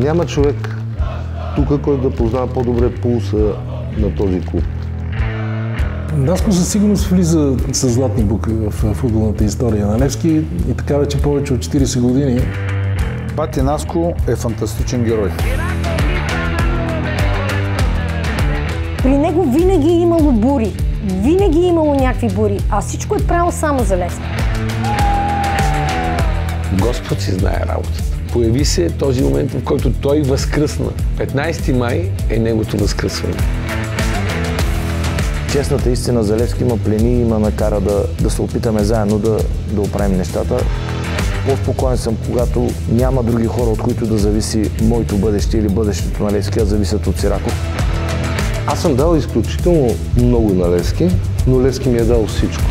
Няма човек тук, който да познава по-добре пулса на този клуб. Наско със сигурност влиза с златни букви в футболната история на Левски и така вече повече от 40 години. Бати Наско е фантастичен герой. При него винаги е имало бури, винаги е имало някакви бури, а всичко е правило само за Левски. Господ си знае работата. Появи се този момент, в който той възкръсна. 15 май е негото възкръсване. Честната истина за Левски ма плени и ма накара да се опитаме заедно да оправим нещата. По-спокоен съм, когато няма други хора, от които да зависи моето бъдеще или бъдещето на Левски, а зависят от Сираков. Аз съм дал изключително много на Левски, но Левски ми е дал всичко.